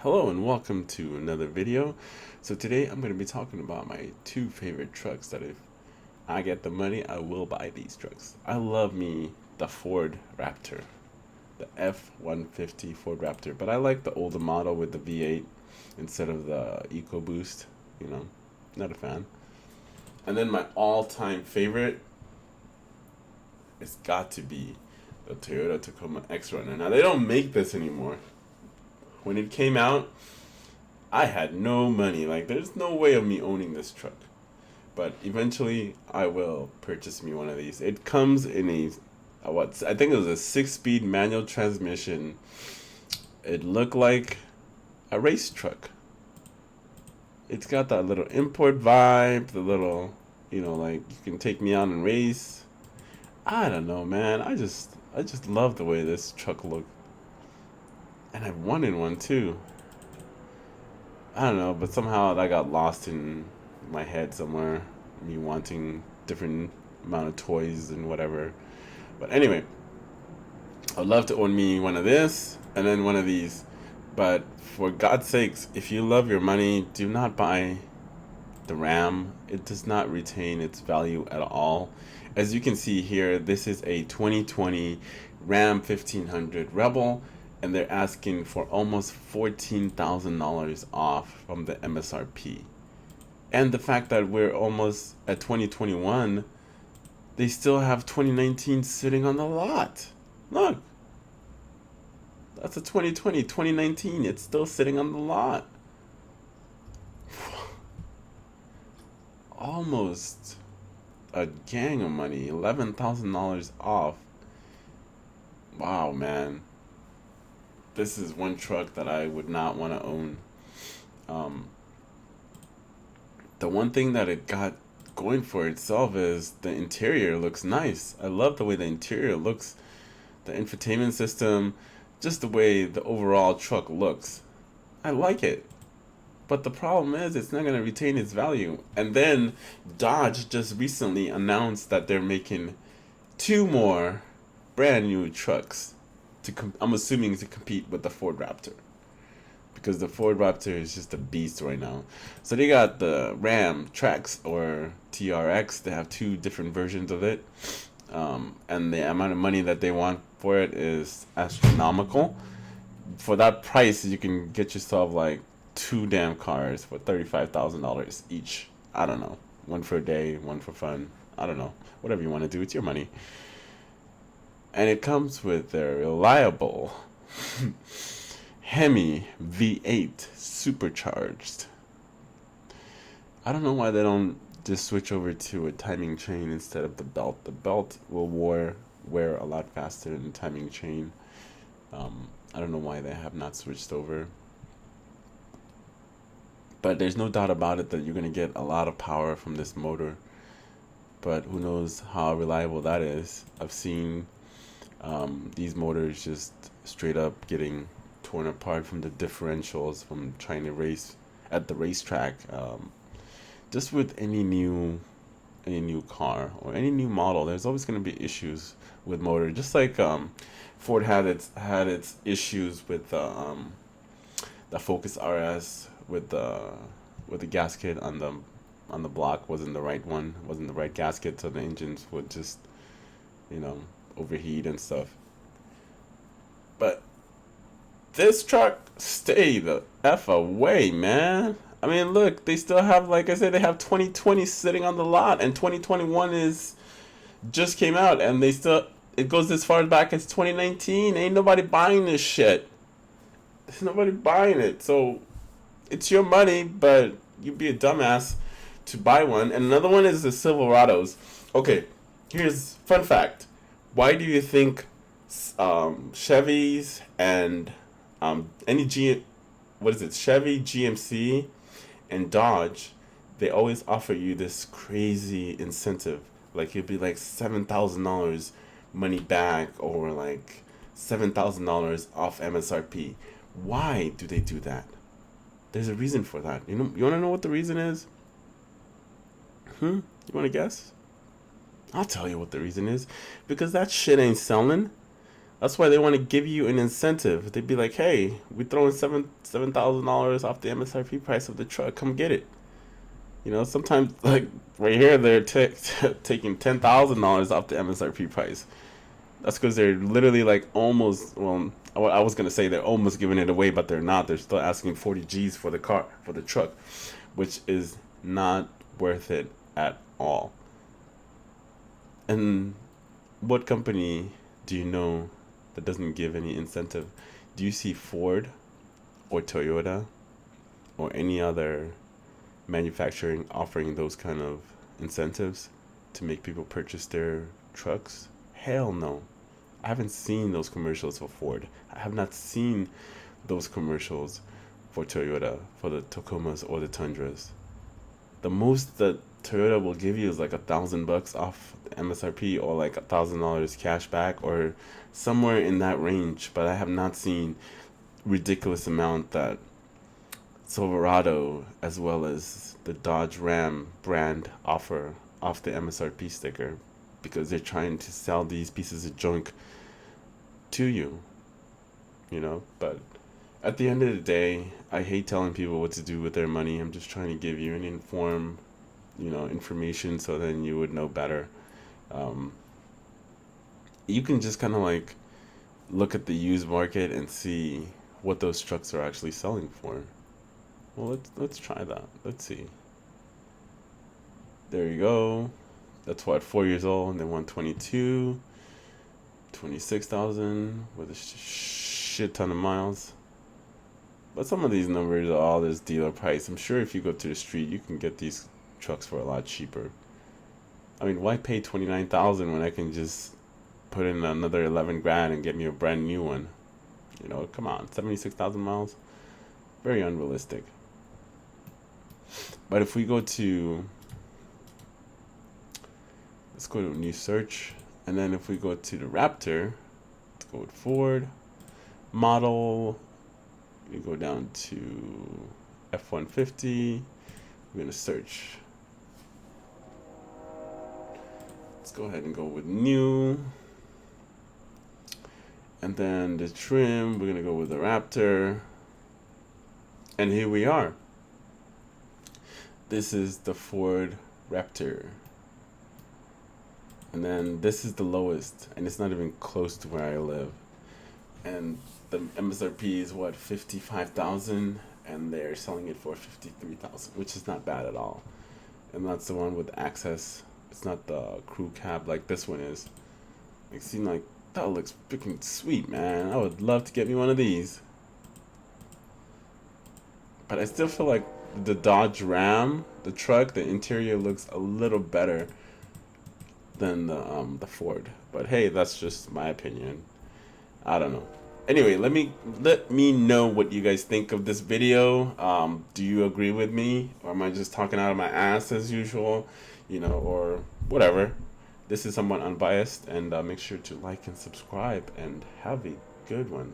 Hello and welcome to another video. So today I'm going to be talking about my two favorite trucks that if I get the money, I will buy these trucks. I love me the Ford Raptor, the F-150 Ford Raptor, but I like the older model with the V8 instead of the EcoBoost, you know, not a fan. And then my all-time favorite, it's got to be the Toyota Tacoma X-Runner. Now they don't make this anymore. When it came out, I had no money. Like, there's no way of me owning this truck. But eventually, I will purchase me one of these. It comes in I think it was a 6-speed manual transmission. It looked like a race truck. It's got that little import vibe, the little, like you can take me out and race. I don't know, man. I just love the way this truck looked. And I wanted one too. I don't know, but somehow that got lost in my head somewhere. Me wanting different amount of toys and whatever. But anyway, I'd love to own me one of this and then one of these. But for God's sakes, if you love your money, do not buy the Ram. It does not retain its value at all. As you can see here, this is a 2020 Ram 1500 Rebel, and they're asking for almost $14,000 off from the MSRP. And the fact that we're almost at 2021, they still have 2019 sitting on the lot. Look, that's a 2020, 2019. It's still sitting on the lot. Almost a gang of money, $11,000 off. Wow, man. This is one truck that I would not want to own. Um, the one thing that it got going for itself is the interior looks nice. I love the way the interior looks, the infotainment system, just the way the overall truck looks. I like it. But the problem is, it's not going to retain its value. And then Dodge just recently announced that they're making two more brand new trucks I'm assuming to compete with the Ford Raptor, because the Ford Raptor is just a beast right now. So they got the Ram Trax or TRX. They have two different versions of it, and the amount of money that they want for it is astronomical. For that price, you can get yourself like two damn cars for $35,000 each. I don't know, one for a day, one for fun. I don't know, whatever you want to do. It's your money. And it comes with a reliable Hemi V8 supercharged. I don't know why they don't just switch over to a timing chain instead of the belt. The belt will wear a lot faster than the timing chain. I don't know why they have not switched over. But there's no doubt about it that you're going to get a lot of power from this motor. But who knows how reliable that is. I've seen these motors just straight up getting torn apart from the differentials from trying to race at the racetrack. Just with any new car or any new model, there's always going to be issues with motor. Just like Ford had its issues with the Focus RS with the gasket on the block wasn't the right one, wasn't the right gasket, so the engines would just you know overheat and stuff. But this truck, stay the F away, man. I mean, look, they still have, like I said, they have 2020 sitting on the lot, and 2021 is just came out, and it goes as far back as 2019. Ain't nobody buying this shit. There's nobody buying it. So it's your money, but you'd be a dumbass to buy one. And another one is the Silverados. Okay, here's fun fact. Why do you think Chevys and what is it, Chevy, GMC, and Dodge, they always offer you this crazy incentive? Like, it'd be like $7,000 money back, or like $7,000 off MSRP. Why do they do that? There's a reason for that. You want to know what the reason is? You want to guess? I'll tell you what the reason is. Because that shit ain't selling. That's why they want to give you an incentive. They'd be like, "Hey, we throwing $7,000 off the MSRP price of the truck. Come get it." You know, sometimes like right here they're taking $10,000 off the MSRP price. That's because they're literally like almost. Well, I was gonna say they're almost giving it away, but they're not. They're still asking 40 G's for the truck, which is not worth it at all. And what company do you know that doesn't give any incentive? Do you see Ford or Toyota or any other manufacturing offering those kind of incentives to make people purchase their trucks? Hell no. I haven't seen those commercials for Ford. I have not seen those commercials for Toyota, for the Tacomas or the Tundras. The most that Toyota will give you is like $1,000 off the MSRP, or like $1,000 cash back, or somewhere in that range. But I have not seen ridiculous amount that Silverado as well as the Dodge Ram brand offer off the MSRP sticker, because they're trying to sell these pieces of junk to you, you know. But at the end of the day, I hate telling people what to do with their money. I'm just trying to give you an information so then you would know better. Um, you can just kind of like look at the used market and see what those trucks are actually selling for. Well, let's try that. Let's see. There you go. That's what, 4 years old, and they want 26,000 with a shit ton of miles. But some of these numbers are all this dealer price. I'm sure if you go to the street, you can get these trucks for a lot cheaper. I mean, why pay 29,000 when I can just put in another 11 grand and get me a brand new one? You know, come on, 76,000 miles, very unrealistic. But if we go to, let's go to new search, and then if we go to the Raptor, let's go with Ford model. We go down to F-150. We're gonna search. Let's go ahead and go with new. And then the trim, we're gonna go with the Raptor. And here we are. This is the Ford Raptor. And then this is the lowest, and it's not even close to where I live. And the MSRP is what, 55,000, and they're selling it for 53,000, which is not bad at all. And that's the one with access. It's not the crew cab like this one is. Like, see, like, that looks freaking sweet, man. I would love to get me one of these. But I still feel like the Dodge Ram, the truck, the interior looks a little better than the Ford. But hey, that's just my opinion. I don't know. Anyway, let me know what you guys think of this video. Do you agree with me, or am I just talking out of my ass as usual? You know, or whatever. This is somewhat unbiased, and make sure to like and subscribe, and have a good one.